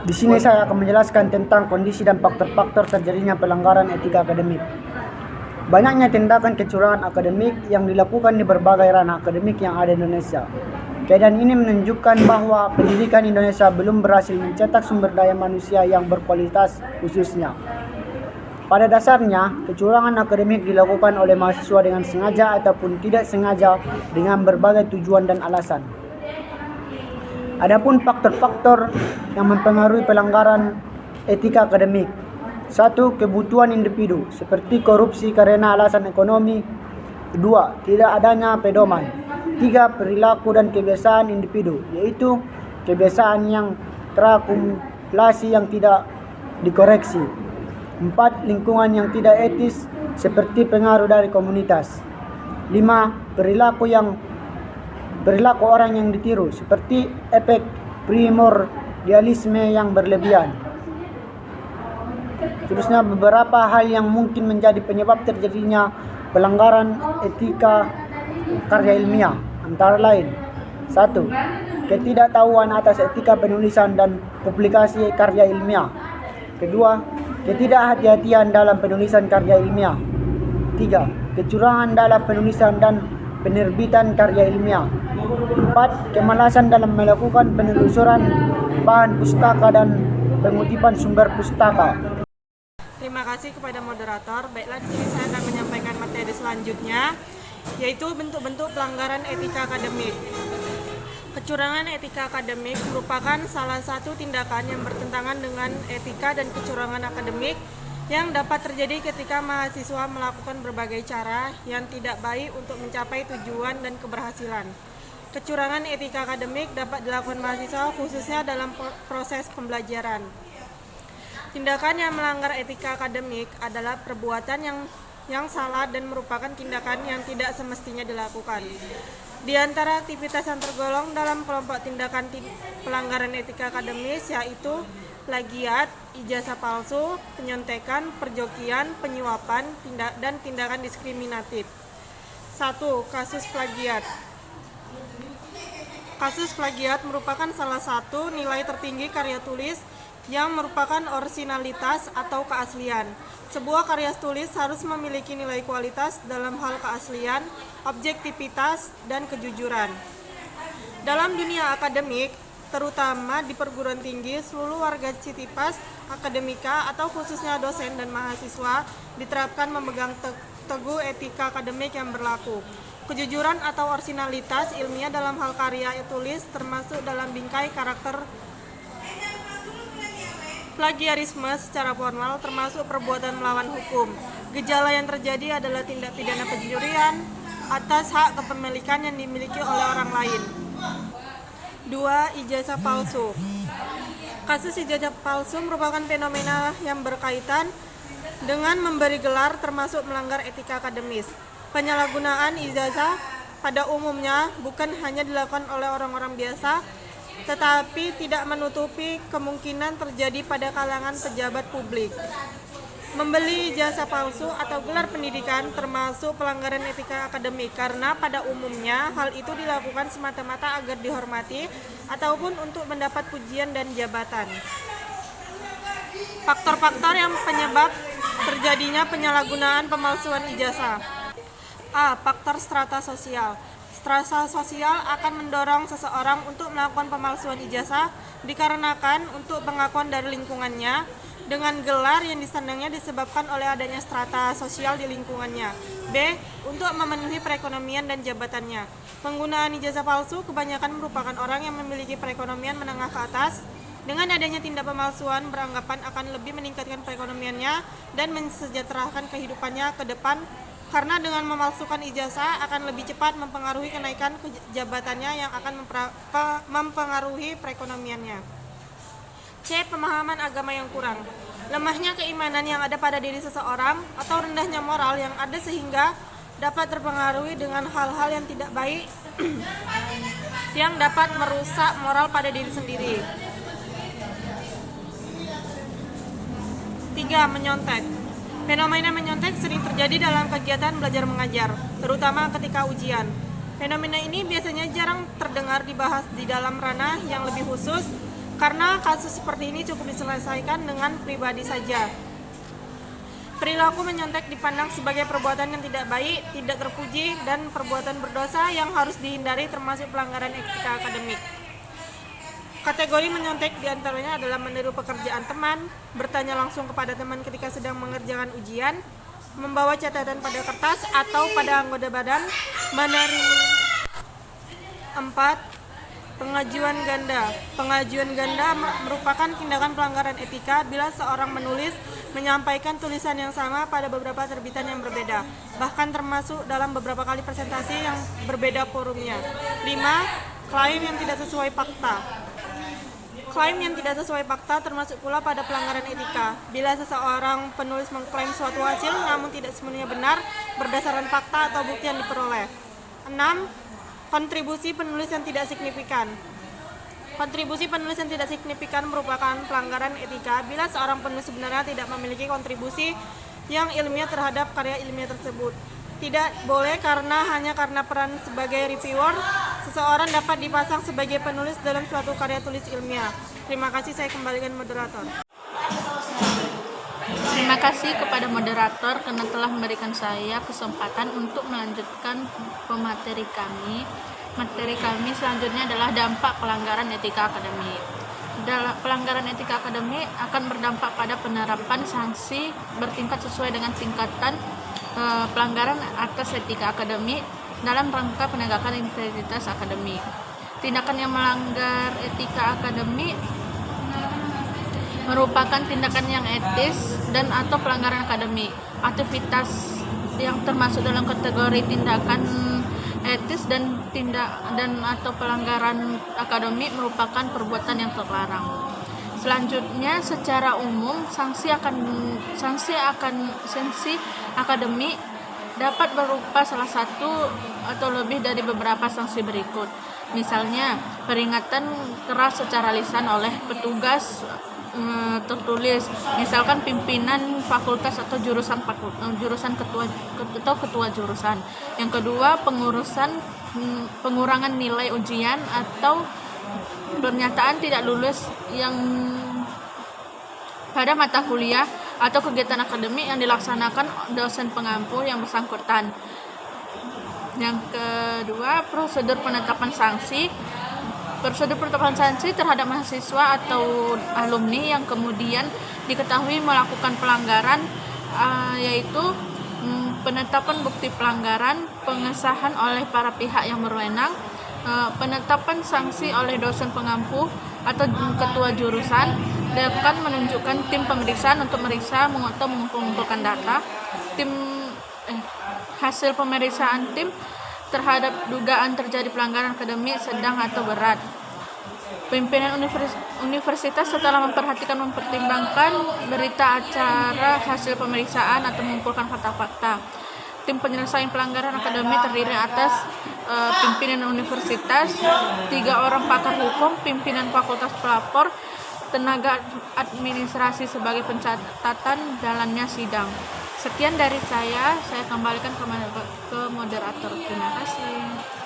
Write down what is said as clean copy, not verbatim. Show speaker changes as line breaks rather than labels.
Di sini saya akan menjelaskan tentang kondisi dan faktor-faktor terjadinya pelanggaran etika akademik. Banyaknya tindakan kecurangan akademik yang dilakukan di berbagai ranah akademik yang ada di Indonesia. Keadaan ini menunjukkan bahwa pendidikan Indonesia belum berhasil mencetak sumber daya manusia yang berkualitas khususnya. Pada dasarnya, kecurangan akademik dilakukan oleh mahasiswa dengan sengaja ataupun tidak sengaja dengan berbagai tujuan dan alasan. Adapun faktor-faktor yang mempengaruhi pelanggaran etika akademik. 1. Kebutuhan individu seperti korupsi karena alasan ekonomi. 2. Tidak adanya pedoman. 3. Perilaku dan kebiasaan individu, yaitu kebiasaan yang terakumulasi yang tidak dikoreksi. 4. Lingkungan yang tidak etis seperti pengaruh dari komunitas. 5. Perilaku orang yang ditiru seperti efek primordialisme yang berlebihan. Terusnya beberapa hal yang mungkin menjadi penyebab terjadinya pelanggaran etika karya ilmiah, antara lain: 1. Ketidaktahuan atas etika penulisan dan publikasi karya ilmiah. 2. Ketidakhati-hatian dalam penulisan karya ilmiah. 3. Kecurangan dalam penulisan dan penerbitan karya ilmiah. 4. Kemalasan dalam melakukan penelusuran bahan pustaka dan pengutipan sumber pustaka.
Terima kasih kepada moderator. Baiklah, di sini saya akan menyampaikan materi selanjutnya, yaitu bentuk-bentuk pelanggaran etika akademik. Kecurangan etika akademik merupakan salah satu tindakan yang bertentangan dengan etika dan kecurangan akademik yang dapat terjadi ketika mahasiswa melakukan berbagai cara yang tidak baik untuk mencapai tujuan dan keberhasilan. Kecurangan etika akademik dapat dilakukan mahasiswa khususnya dalam proses pembelajaran. Tindakan yang melanggar etika akademik adalah perbuatan yang salah dan merupakan tindakan yang tidak semestinya dilakukan. Di antara aktivitas yang tergolong dalam kelompok tindakan pelanggaran etika akademis yaitu plagiat, ijazah palsu, penyontekan, perjokian, penyuapan, dan tindakan diskriminatif. 1. Kasus plagiat. Kasus plagiat merupakan salah satu nilai tertinggi karya tulis yang merupakan orisinalitas atau keaslian. Sebuah karya tulis harus memiliki nilai kualitas dalam hal keaslian, objektivitas, dan kejujuran. Dalam dunia akademik, terutama di perguruan tinggi, seluruh warga Civitas Akademika atau khususnya dosen dan mahasiswa diterapkan memegang teguh etika akademik yang berlaku. Kejujuran atau orisinalitas ilmiah dalam hal karya tulis termasuk dalam bingkai karakter. Plagiarisme secara formal termasuk perbuatan melawan hukum. Gejala yang terjadi adalah tindak pidana pencurian atas hak kepemilikan yang dimiliki oleh orang lain. 2. Ijazah palsu. Kasus ijazah palsu merupakan fenomena yang berkaitan dengan memberi gelar termasuk melanggar etika akademis. Penyalahgunaan ijazah pada umumnya bukan hanya dilakukan oleh orang-orang biasa, tetapi tidak menutupi kemungkinan terjadi pada kalangan pejabat publik. Membeli ijazah palsu atau gelar pendidikan termasuk pelanggaran etika akademik karena pada umumnya hal itu dilakukan semata-mata agar dihormati ataupun untuk mendapat pujian dan jabatan. Faktor-faktor yang penyebab terjadinya penyalahgunaan pemalsuan ijazah. A. Faktor strata sosial. Strata sosial akan mendorong seseorang untuk melakukan pemalsuan ijazah dikarenakan untuk pengakuan dari lingkungannya dengan gelar yang disandangnya disebabkan oleh adanya strata sosial di lingkungannya. B. Untuk memenuhi perekonomian dan jabatannya. Penggunaan ijazah palsu kebanyakan merupakan orang yang memiliki perekonomian menengah ke atas. Dengan adanya tindak pemalsuan beranggapan akan lebih meningkatkan perekonomiannya dan mensejahterakan kehidupannya ke depan, karena dengan memalsukan ijazah akan lebih cepat mempengaruhi kenaikan jabatannya yang akan mempengaruhi perekonomiannya. C. Pemahaman agama yang kurang. Lemahnya keimanan yang ada pada diri seseorang atau rendahnya moral yang ada sehingga dapat terpengaruhi dengan hal-hal yang tidak baik yang dapat merusak moral pada diri sendiri. 3. Menyontek. Fenomena menyontek sering terjadi dalam kegiatan belajar mengajar, terutama ketika ujian. Fenomena ini biasanya jarang terdengar dibahas di dalam ranah yang lebih khusus Karena kasus seperti ini cukup diselesaikan dengan pribadi saja. Perilaku menyontek dipandang sebagai perbuatan yang tidak baik, tidak terpuji, dan perbuatan berdosa yang harus dihindari termasuk pelanggaran etika akademik. Kategori menyontek diantaranya adalah meniru pekerjaan teman, bertanya langsung kepada teman ketika sedang mengerjakan ujian, membawa catatan pada kertas atau pada anggota badan, menerima. 4. Pengajuan ganda. Pengajuan ganda merupakan tindakan pelanggaran etika bila seorang menulis menyampaikan tulisan yang sama pada beberapa terbitan yang berbeda, bahkan termasuk dalam beberapa kali presentasi yang berbeda forumnya. 5. Klaim yang tidak sesuai fakta. Klaim yang tidak sesuai fakta termasuk pula pada pelanggaran etika. Bila seseorang penulis mengklaim suatu hasil namun tidak sepenuhnya benar berdasarkan fakta atau bukti yang diperoleh. 6. Kontribusi penulis yang tidak signifikan. Kontribusi penulis yang tidak signifikan merupakan pelanggaran etika bila seorang penulis sebenarnya tidak memiliki kontribusi yang ilmiah terhadap karya ilmiah tersebut. Tidak boleh hanya karena peran sebagai reviewer, seseorang dapat dipasang sebagai penulis dalam suatu karya tulis ilmiah. Terima kasih, saya kembalikan moderator.
Terima kasih kepada moderator karena telah memberikan saya kesempatan untuk melanjutkan pemateri kami. Materi kami selanjutnya adalah dampak pelanggaran etika akademik. Pelanggaran etika akademik akan berdampak pada penerapan sanksi bertingkat sesuai dengan tingkatan pelanggaran atas etika akademik dalam rangka penegakan integritas akademik. Tindakan yang melanggar etika akademik merupakan tindakan yang etis dan atau pelanggaran akademik. Aktivitas yang termasuk dalam kategori tindakan etis dan atau pelanggaran akademik merupakan perbuatan yang terlarang. Selanjutnya, secara umum sanksi akademik dapat berupa salah satu atau lebih dari beberapa sanksi berikut. Misalnya, peringatan keras secara lisan oleh petugas tertulis, misalkan pimpinan fakultas atau ketua jurusan. Yang kedua, pengurangan nilai ujian atau pernyataan tidak lulus yang pada mata kuliah atau kegiatan akademik yang dilaksanakan dosen pengampu yang bersangkutan. Yang kedua, prosedur penetapan sanksi. Prosedur penetapan sanksi terhadap mahasiswa atau alumni yang kemudian diketahui melakukan pelanggaran, yaitu penetapan bukti pelanggaran, pengesahan oleh para pihak yang berwenang, penetapan sanksi oleh dosen pengampu atau ketua jurusan, akan menunjukkan tim pemeriksaan untuk meriksa atau mengumpulkan data. Hasil pemeriksaan tim terhadap dugaan terjadi pelanggaran akademik sedang atau berat. Pimpinan universitas setelah mempertimbangkan berita acara hasil pemeriksaan atau mengumpulkan fakta-fakta. Tim penyelesaian pelanggaran akademik terdiri atas pimpinan universitas, 3 orang pakar hukum, pimpinan fakultas pelapor, tenaga administrasi sebagai pencatatan jalannya sidang. Sekian dari saya kembalikan ke moderator. Terima kasih.